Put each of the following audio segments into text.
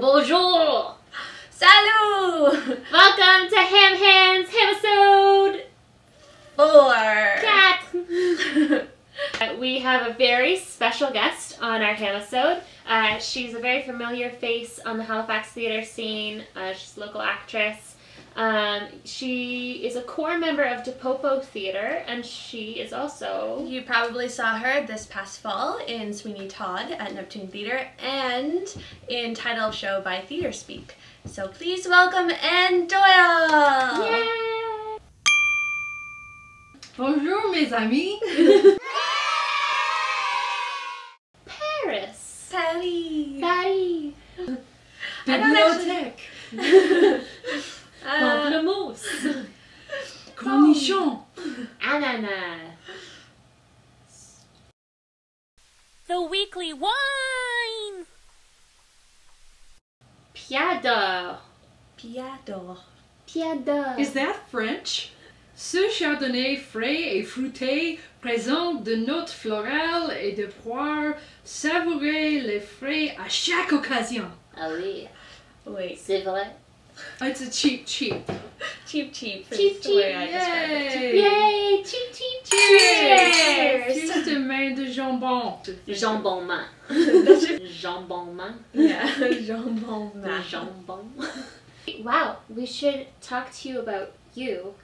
Bonjour! Salut! Welcome to HamHands Hamisode 4. We have a very special guest on our Hamisode. She's a very familiar face on the Halifax theatre scene. She's a local actress. She is a core member of DaPoPo Theatre, and she is also... You probably saw her this past fall in Sweeney Todd at Neptune Theatre and in title show by TheatreSpeak. So please welcome Ann Doyle! Yay! Bonjour mes amis! Paris! Paris! Paris! Bibliothèque! Pamplemousse! Cornichon! Ananas! The weekly wine! Piada! Piado. Piada! Is that French? Ce chardonnay frais et fruité présente de notes florales et de poire. Savourez les frais à chaque occasion. Ah oui, Wait. c'est vrai. It's a cheap. Cheap. Is Cheap, the way I describe it. Yay! Yay! Cheap, cheap, Cheers! Cheers de main de jambon. Jambon-Mains. Jambon-Mains. Yeah, Jambon-Mains. Jambon. Wow, we should talk to you about you.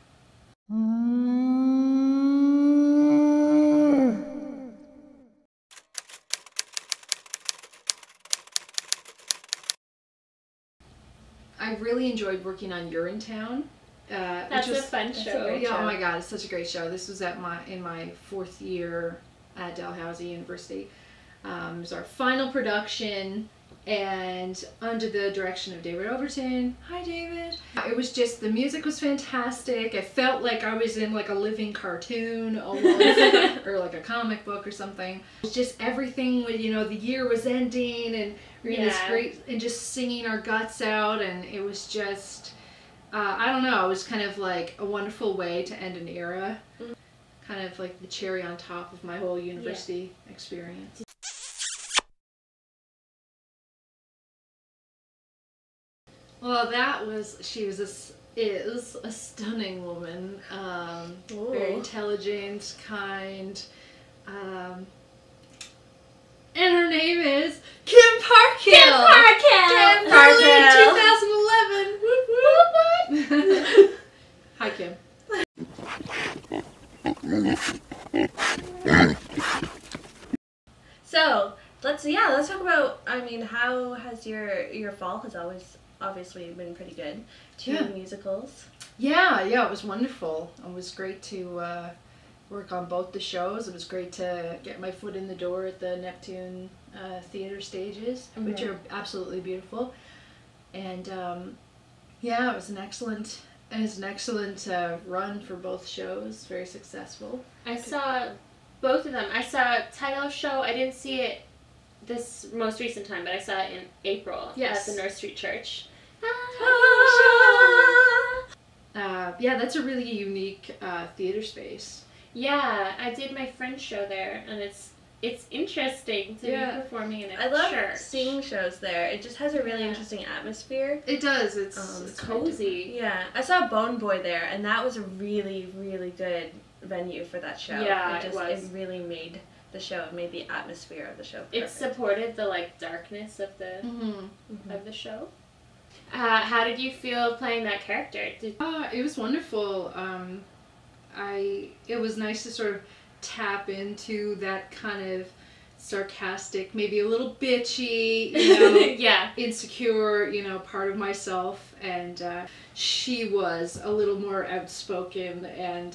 I really enjoyed working on Urinetown. That's a fun show. Yeah, oh my god, it's such a great show. This was in my 4th year at Dalhousie University. It was our final production, and under the direction of David Overton. Hi, David. It was just, the music was fantastic. I felt like I was in like a living cartoon almost, or like a comic book or something. It was just everything. You know, the year was ending, and we were this great, and just singing our guts out, and it was just. I don't know, it was kind of like a wonderful way to end an era. Kind of like the cherry on top of my whole university experience. Well, is a stunning woman. Very intelligent, kind. And her name is Kim Parkhill! Kim Parkhill! Kim Parkhill! 2011! Whoop whoop! Hi, Kim. So let's talk about. I mean, how has your fall has always obviously been pretty good. 2 musicals. Yeah, it was wonderful. It was great to work on both the shows. It was great to get my foot in the door at the Neptune Theatre stages, which are absolutely beautiful. And yeah, it was an excellent run for both shows. Very successful. I saw both of them. I saw title show. I didn't see it this most recent time, but I saw it in April at the North Street Church. Yeah, that's a really unique theatre space. Yeah, I did my friend's show there, and it's interesting to be performing in a church. I love seeing shows there. It just has a really interesting atmosphere. It does. It's cozy. Yeah, I saw Bone Boy there, and that was a really, really good venue for that show. Yeah, it was. It really made the show. It made the atmosphere of the show perfect. It supported the darkness of the of the show. How did you feel playing that character? It was wonderful. It was nice to sort of tap into that kind of sarcastic, maybe a little bitchy, insecure, part of myself, and she was a little more outspoken and,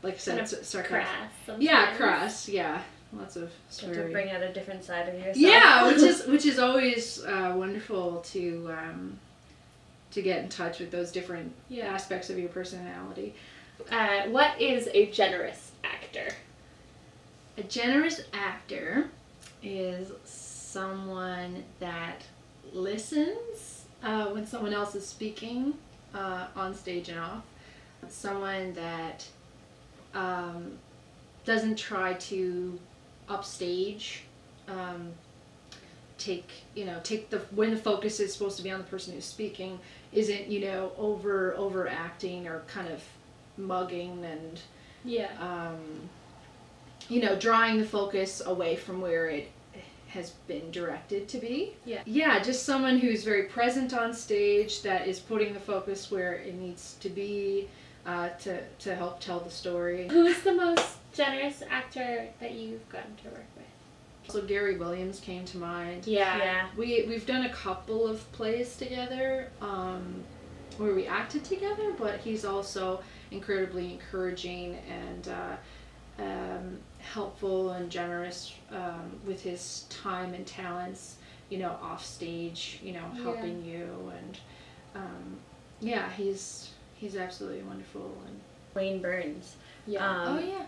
like I said, kind of sarcastic. Crass sometimes. Yeah, crass. Yeah, lots of swearing. To bring out a different side of yourself. Yeah, which is always wonderful to get in touch with those different aspects of your personality. What is a generous actor? A generous actor is someone that listens when someone else is speaking on stage and off. Someone that doesn't try to upstage take the, when the focus is supposed to be on the person who's speaking, isn't, overacting or kind of mugging and, drawing the focus away from where it has been directed to be. Yeah, just someone who's very present on stage, that is putting the focus where it needs to be, to help tell the story. Who's the most generous actor that you've gotten to work with? So Gary Williams came to mind. Yeah. We've done a couple of plays together, where we acted together, but he's also incredibly encouraging and helpful and generous with his time and talents, off stage, helping you, and he's absolutely wonderful. And Wayne Burns.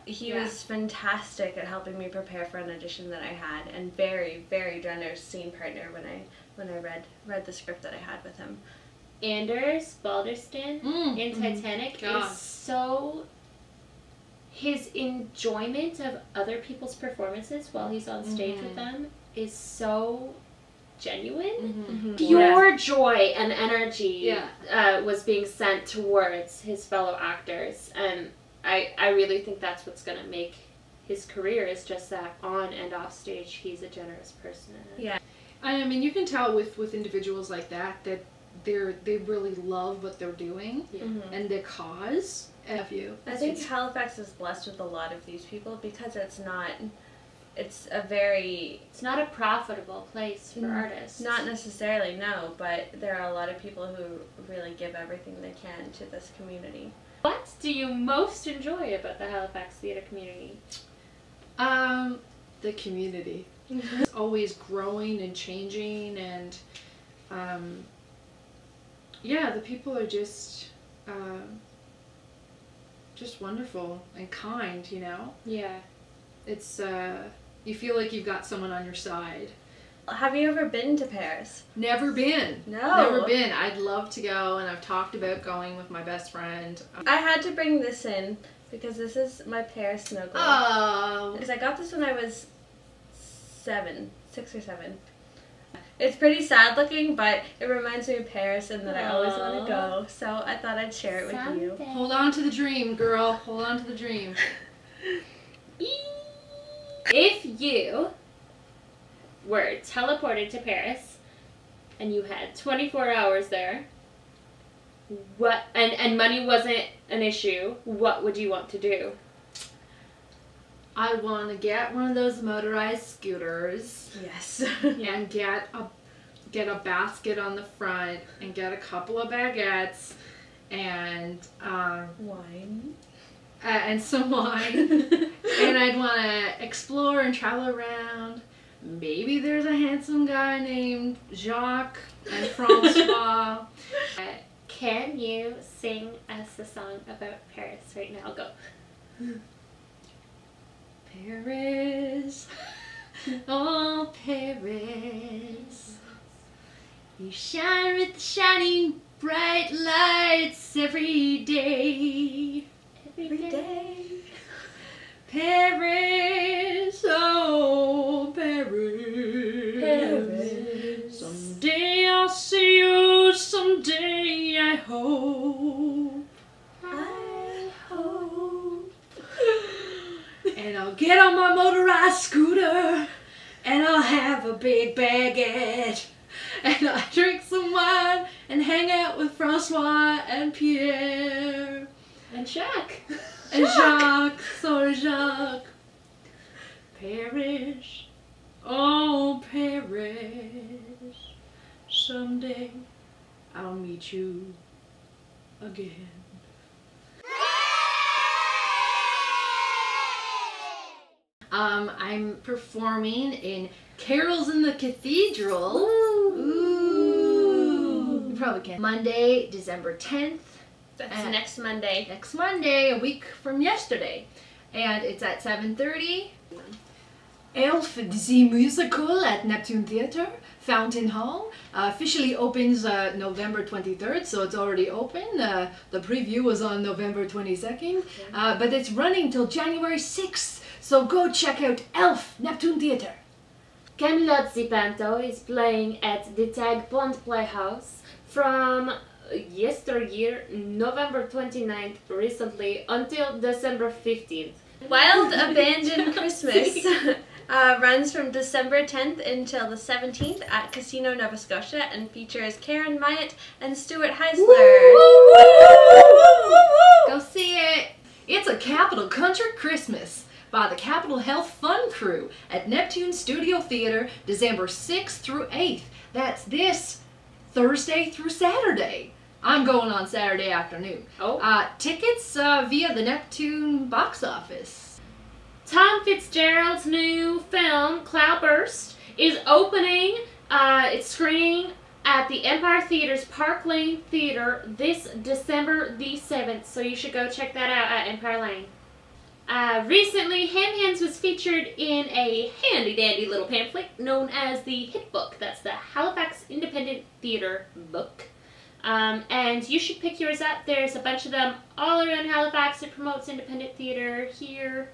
He was fantastic at helping me prepare for an audition that I had, and very, very generous scene partner when I read the script that I had with him. Anders Balderston in Titanic is so... His enjoyment of other people's performances while he's on stage with them is so genuine. Pure joy and energy was being sent towards his fellow actors, and I really think that's what's going to make his career, is just that on and off stage he's a generous person. Yeah. I mean, you can tell with individuals like that they really love what they're doing and the cause. I think Halifax is blessed with a lot of these people, because it's not a profitable place for artists. Not necessarily, no, but there are a lot of people who really give everything they can to this community. What do you most enjoy about the Halifax theatre community? The community. It's always growing and changing, and the people are just wonderful and kind, Yeah. It's you feel like you've got someone on your side. Have you ever been to Paris? Never been. No. Never been. I'd love to go, and I've talked about going with my best friend. I had to bring this in because this is my Paris snuggle. Oh. Because I got this when I was 6 or 7. It's pretty sad looking, but it reminds me of Paris and that I always want to go. So I thought I'd share it with you. Hold on to the dream, girl. Hold on to the dream. If you were teleported to Paris and you had 24 hours there, and money wasn't an issue, what would you want to do? I want to get one of those motorized scooters. Yes. And get a basket on the front, and get a couple of baguettes, and wine. And some wine. And I'd want to explore and travel around. Maybe there's a handsome guy named Jacques and Francois. Can you sing us a song about Paris right now? Go. Paris, oh Paris, you shine with the shining bright lights every day. Every day. Paris, oh Paris, Paris. Someday I'll see you, someday I hope. I hope. And I'll get on my motorized scooter, and I'll have a big baguette, and I'll drink some wine and hang out with Francois and Pierre. And Jacques. And Jacques, sorry Jacques. Paris, oh Paris, someday I'll meet you again. I'm performing in Carols in the Cathedral. Ooh. You probably can. Monday, December 10th. That's next Monday. Next Monday, a week from yesterday. And it's at 7:30. Elf, the musical at Neptune Theatre, Fountain Hall. Officially opens November 23rd, so it's already open. The preview was on November 22nd. But it's running till January 6th. So go check out Elf, Neptune Theatre. Camelot Zipanto is playing at the Tag Pond Playhouse from yesteryear, November 29th, recently, until December 15th. Wild Abandoned Christmas runs from December 10th until the 17th at Casino Nova Scotia and features Karen Myatt and Stuart Heisler. Go see it! It's a Capital Country Christmas by the Capital Health Fun Crew at Neptune Studio Theatre, December 6th through 8th. That's this Thursday through Saturday. I'm going on Saturday afternoon. Oh. Tickets via the Neptune box office. Tom Fitzgerald's new film, Cloudburst, is opening. It's screening at the Empire Theatre's Park Lane Theatre this December the 7th, so you should go check that out at Empire Lane. Recently, HamHands was featured in a handy-dandy little pamphlet known as the Hit Book. That's the Halifax Independent Theatre book. And you should pick yours up. There's a bunch of them all around Halifax. It promotes independent theatre here.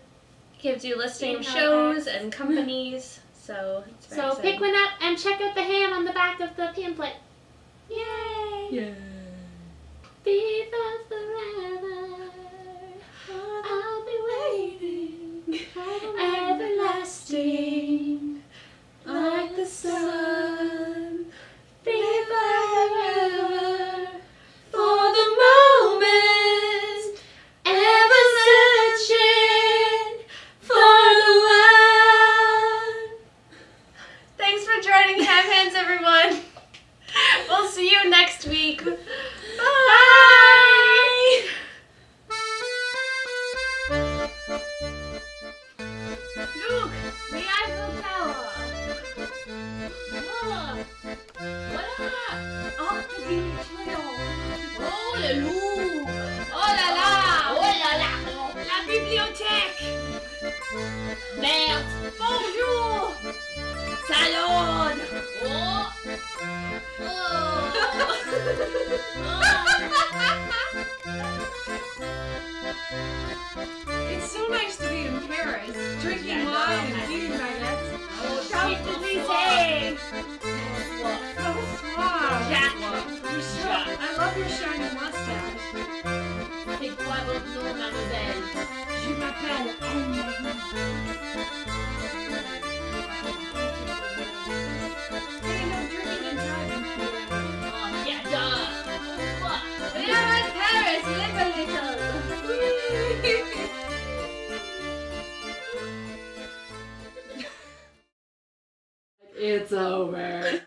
Gives you listing of shows and companies, so it's very exciting. Pick one up and check out the ham on the back of the pamphlet. Yay! Yeah. Viva forever, I'll be waiting, everlasting, like the sun. Viva forever, for the moment, ever searching for the one. Thanks for joining HamHands, everyone. We'll see you next week. Bye! Look, the Eiffel Tower. Look. Voilà. Oh, the Dimension. Oh, le Louvre. Oh là là. Oh là là. La bibliothèque. Merde. Bonjour. Salon. Oh. It's so nice to be in Paris, drinking wine and eating baguettes. Champs-Élysées. So suave. I love your shiny mustache. C'est quoi votre nom, mademoiselle? Je m'appelle Ann Doyle. Hey, no drinking and driving. Oh, yeah, duh. What? We are in Paris, live a little. It's over.